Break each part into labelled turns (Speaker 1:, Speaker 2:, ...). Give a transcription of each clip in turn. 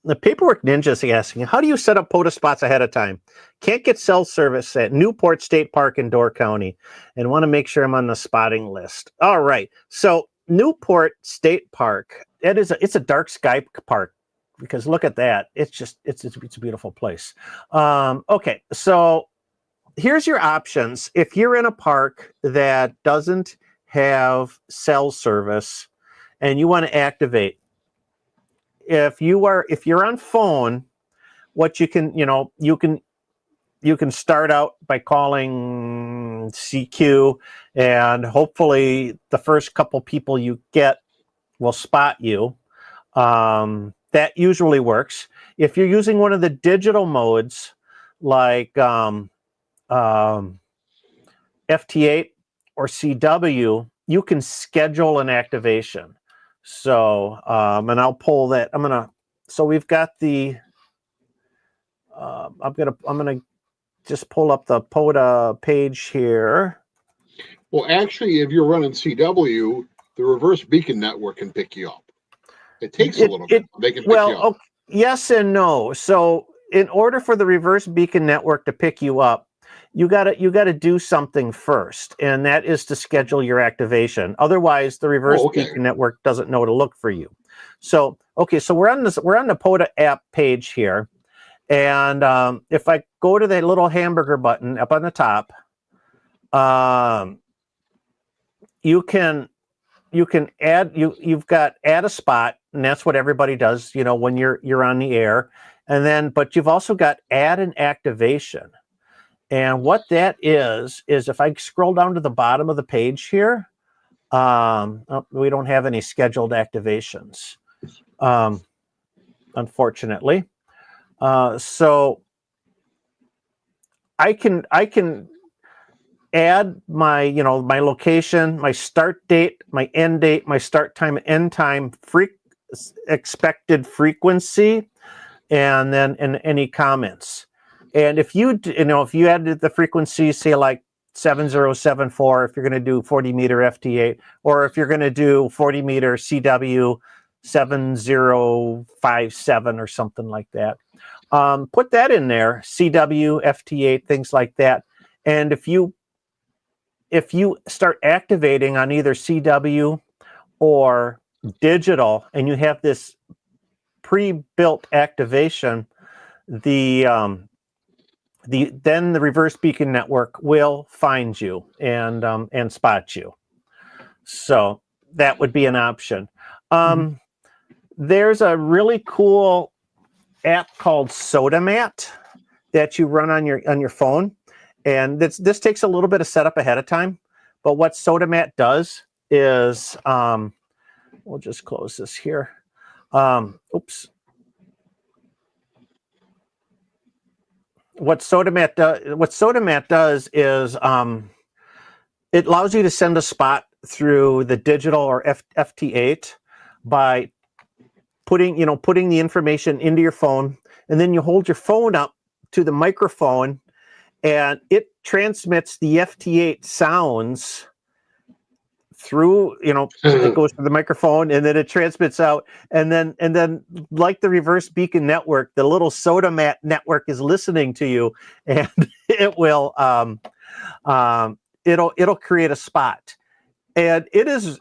Speaker 1: the Paperwork Ninja is asking, how do you set up POTA spots ahead of time? Can't get cell service at Newport State Park in Door County and want to make sure I'm on the spotting list. All right. So Newport State Park, it's a dark sky park, because look at that. It's a beautiful place. Okay. So here's your options. If you're in a park that doesn't have cell service and you want to activate, if you're on phone, what you can start out by calling CQ, and hopefully the first couple people you get will spot you. That usually works. If you're using one of the digital modes like FT8 or CW, you can schedule an activation. So, and I'll pull that. So we've got the, I'm gonna just pull up the POTA page here.
Speaker 2: Well, actually, if you're running CW, the reverse beacon network can pick you up. It takes a little bit. They can pick you up.
Speaker 1: Okay, yes and no. So in order for the reverse beacon network to pick you up, you gotta do something first, and that is to schedule your activation. Otherwise, the reverse beacon network doesn't know to look for you. So okay, so we're on the POTA app page here, and if I go to that little hamburger button up on the top, you can you've got add a spot, and that's what everybody does, when you're on the air, and then but you've also got add an activation. And what that is if I scroll down to the bottom of the page here, we don't have any scheduled activations, unfortunately. So I can add my my location, my start date, my end date, my start time, end time, expected frequency, and then any comments. And if you added the frequency, say like 7074, if you're going to do 40 meter FT8, or if you're going to do 40 meter CW 7057 or something like that, put that in there, CW, FT8, things like that. And if you start activating on either CW or digital, and you have this pre-built activation, then the reverse beacon network will find you and spot you. So that would be an option. There's a really cool app called SotaMat that you run on your phone, and this takes a little bit of setup ahead of time. But what SotaMat does is, we'll just close this here. Oops. What SotaMat does is it allows you to send a spot through the digital or FT8 by putting the information into your phone, and then you hold your phone up to the microphone, and it transmits the FT8 sounds through, it goes to the microphone, and then it transmits out, and then like the reverse beacon network, the little SotaMat network is listening to you, and it will it'll create a spot, and it is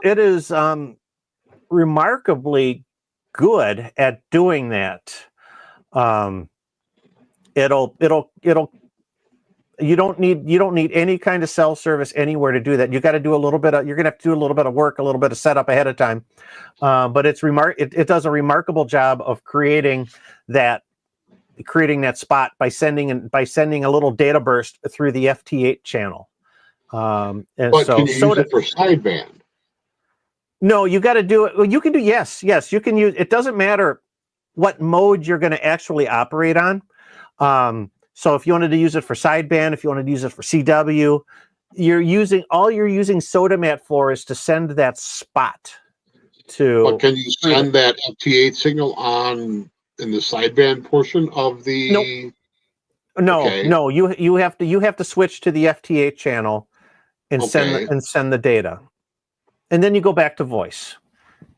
Speaker 1: remarkably good at doing that. You don't need any kind of cell service anywhere to do that. You got to do you're gonna have to do a little bit of work, a little bit of setup ahead of time. But it does a remarkable job of creating that spot by sending a little data burst through the FT8 channel.
Speaker 2: But can you use it for sideband?
Speaker 1: No, you got to do it. Well, you can do, yes, you can use, it doesn't matter what mode you're going to actually operate on. So if you wanted to use it for sideband, if you wanted to use it for CW, all you're using SotaMat for is to send that spot to. But
Speaker 2: can you send that FT8 signal on in the sideband portion of the?
Speaker 1: Nope. No. You have to switch to the FT8 channel and send the data, and then you go back to voice.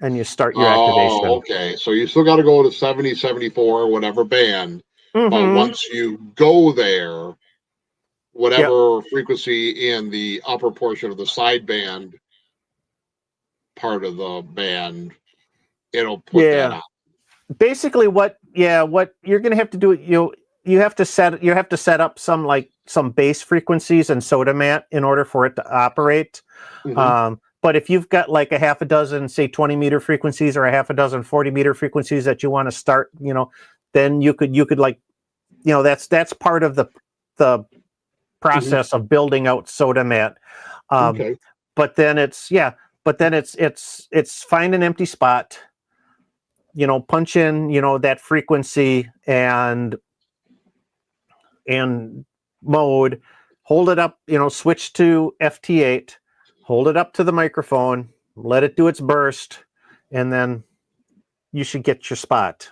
Speaker 1: and you start your activation.
Speaker 2: Okay. So you still got to go to 70, 74, whatever band. But once you go there, whatever frequency in the upper portion of the sideband part of the band, it'll put that on.
Speaker 1: Basically, what you're going to have to do, you have to set up some base frequencies in SOTA in order for it to operate. But if you've got like a half a dozen, say 20 meter frequencies or a half a dozen 40 meter frequencies that you want to start, then you could like, that's part of the process of building out SOTA. But then it's find an empty spot, punch in, that frequency and mode, hold it up, switch to FT8, hold it up to the microphone, let it do its burst, and then you should get your spot.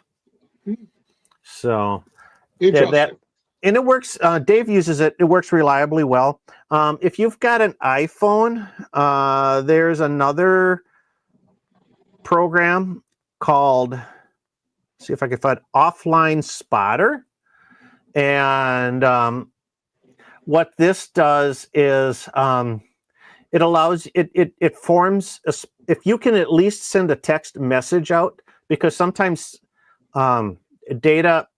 Speaker 1: So and it works. Dave uses it. It works reliably well. If you've got an iPhone, there's another program called, see if I can find, Offline Spotter. And what this does is it allows, it forms, if you can at least send a text message out, because sometimes data,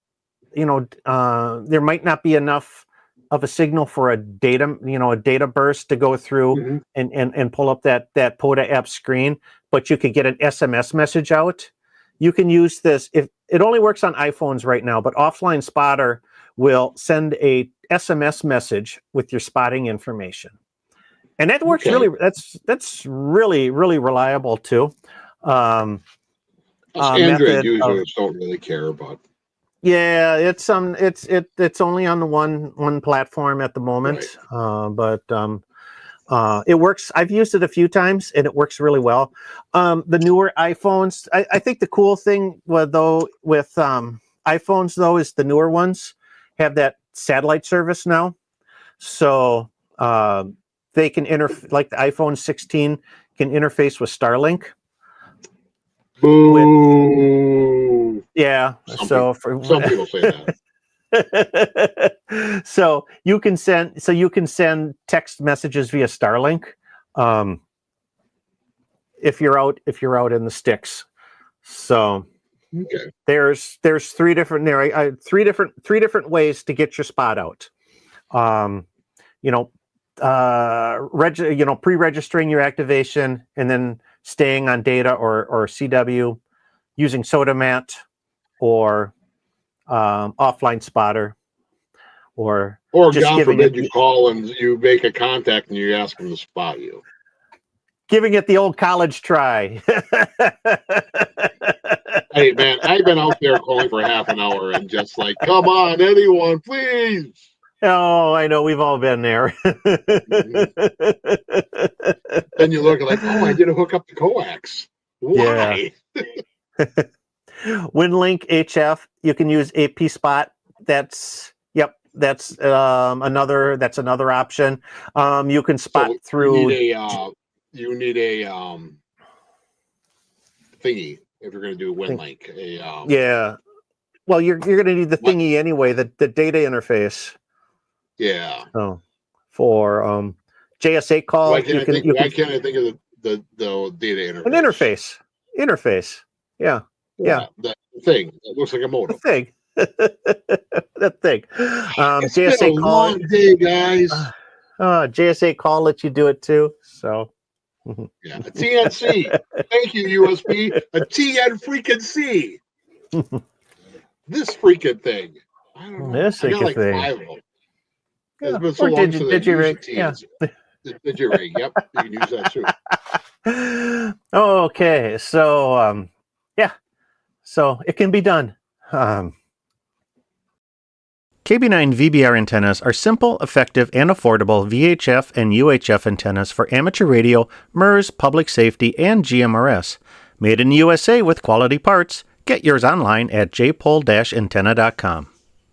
Speaker 1: there might not be enough of a signal for a data burst to go through and pull up that POTA app screen, but you could get an SMS message out. You can use this, if it only works on iPhones right now, but Offline Spotter will send a SMS message with your spotting information. And that works that's really reliable too.
Speaker 2: Android users don't really care about.
Speaker 1: Yeah, it's only on the one platform at the moment, but it works. I've used it a few times, and it works really well. The newer iPhones, I think the cool thing with iPhones though is the newer ones have that satellite service now, so they can like the iPhone 16 can interface with Starlink.
Speaker 2: Boo.
Speaker 1: Some
Speaker 2: people say that.
Speaker 1: So you can send text messages via Starlink if you're out in the sticks. So there's three different ways to get your spot out. Pre-registering your activation and then staying on data or CW, using SOTA or Offline Spotter, or just
Speaker 2: God forbid you call and you make a contact and you ask them to spot you.
Speaker 1: Giving it the old college try.
Speaker 2: Hey man, I've been out there calling for half an hour and just like, come on, anyone, please.
Speaker 1: Oh, I know, we've all been there.
Speaker 2: Then you look like, oh, I didn't hook up the coax. Why?
Speaker 1: WinLink HF, you can use AP Spot. That's another option. You can spot through.
Speaker 2: You need a thingy if you're going to do WinLink.
Speaker 1: Well, you're going to need the thingy anyway. The data interface.
Speaker 2: Yeah.
Speaker 1: Oh, for JSA call.
Speaker 2: Why can't I think of the data interface?
Speaker 1: An interface. Yeah.
Speaker 2: That thing. It looks like a modem.
Speaker 1: The thing. That thing.
Speaker 2: It's
Speaker 1: JSA
Speaker 2: been a
Speaker 1: call.
Speaker 2: long day, guys.
Speaker 1: JSA call lets you do it too. So.
Speaker 2: Yeah, a TNC. Thank you, USB. A TN freaking C. This freaking thing. I don't know.
Speaker 1: This freaking
Speaker 2: like
Speaker 1: thing.
Speaker 2: 5 of them.
Speaker 1: Yeah.
Speaker 2: It's been so long since
Speaker 1: Digirig.
Speaker 2: Yeah. Digirig. Yep, you can use that too.
Speaker 1: Okay, so so it can be done. KB9VBR antennas are simple, effective, and affordable VHF and UHF antennas for amateur radio, MERS, public safety, and GMRS. Made in the USA with quality parts. Get yours online at jpol-antenna.com.